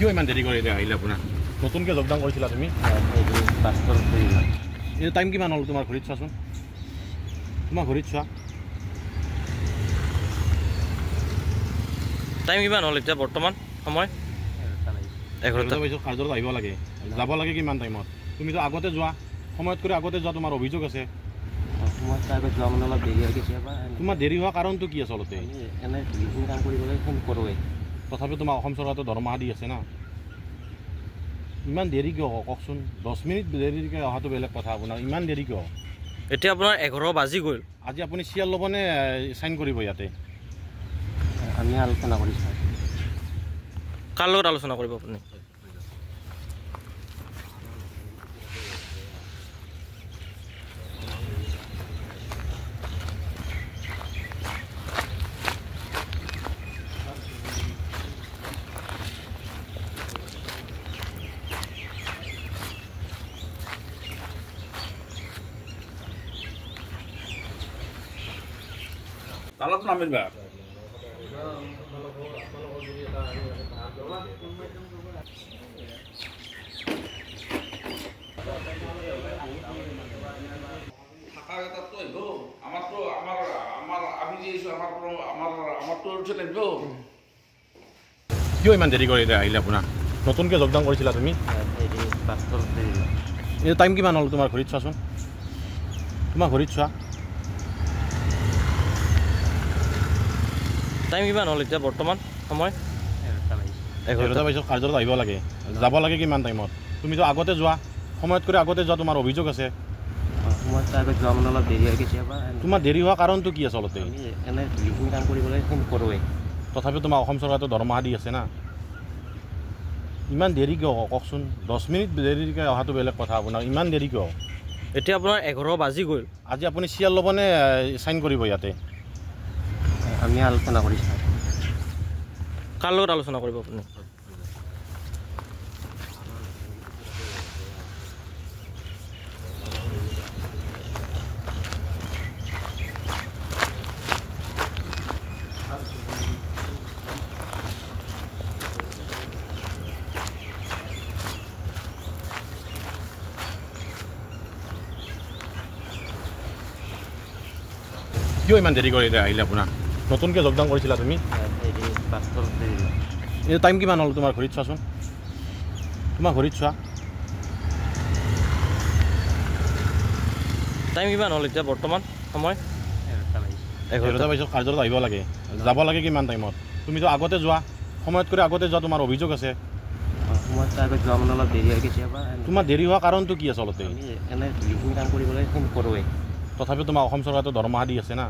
কিয় ইমান দেৰি কৰি আহিলে আপোনাৰ নতুনকৈ যোগদান কৰিছিলা তুমি এই টাইম কিমান হ'ল তোমাৰ ঘড়ীত চোৱাচোন তোমাৰ ঘড়ীত চোৱা টাইম কিমান হ'ল এতিয়া বৰ্তমান সময় 11টা বজাত কাৰ্যত আহিব লাগে যাব লাগে কিমান টাইমত তুমিতো আগতে যোৱা সময়ত কৰি আগতে যোৱা তোমাৰ অভিযোগ আছে তোমাৰ দেৰি হোৱা কাৰণটো কি আচলতে তথাপি তোমাক অসম চৰকাৰে দৰমহা দি আছে না ইমান দেৰি কিয় কওকচোন 10 মিনিট দেৰিকৈ অহাটো বেলেগ কথা আপোনাৰ ইমান দেৰি কিয় এতিয়া আপোনাৰ 11 বাজি গ'ল আজি আপুনি চিয়াৰ ল'বনে চাইন কৰিব ইয়াতে আমি আলোচনা কৰিছোঁ কাৰ লগত আলোচনা কৰিব আপুনি তালাতো নামিবা কিয় ইমান দেৰি কৰি আহিলে আপোনাৰ নতুনকৈ যোগদান কৰিছিলা তুমি এই টাইম কিমান হ'ল তোমাৰ ঘড়ীত চোৱাচোন তোমাৰ ঘড়ীত চোৱা টাইম কিমান হ'ল এতিয়া বৰ্তমান সময় 11টা বজাত কাৰ্যত আহিব লাগে যাব লাগে কিমান টাইমত তুমিতো আগতে যোৱা সময়ত কৰি আগতে যোৱা তোমাৰ অভিযোগ আছে তোমাৰ দেৰি হোৱা কাৰণটো কি আচলতে তথাপি তোমাক অসম চৰকাৰে দৰমহা দি আছে না ইমান দেৰি কিয় কওকচোন 10 মিনিট দেৰিকৈ অহাটো বেলেগ কথা আপোনাৰ ইমান দেৰি কিয় এতিয়া আপোনাৰ 11 বাজি গ'ল আজি আপুনি চিয়াৰ ল'বনে চাইন কৰিব ইয়াতে আমি আলোচনা কৰিছোঁ কাৰ লগত আলোচনা কৰিব আপুনি কিয় ইমান দেৰি কৰি আহিলে আপোনাৰ নতুনকৈ যোগদান কৰিছিলা তুমি এই টাইম কিমান হ'ল তোমাৰ ঘড়ীত চোৱাচোন তোমাৰ ঘড়ীত চোৱা টাইম কিমান হ'ল এতিয়া বৰ্তমান সময় 11টা বজাত কাৰ্যত আহিব লাগে যাব লাগে কিমান টাইমত তুমিতো আগতে যোৱা সময়ত কৰি আগতে যোৱা তোমাৰ অভিযোগ আছে তোমাৰ দেৰি হোৱা কাৰণটো কি আচলতে কাম কৰিবলৈ তথাপি তোমাক অসম চৰকাৰে দৰমহা দি আছে না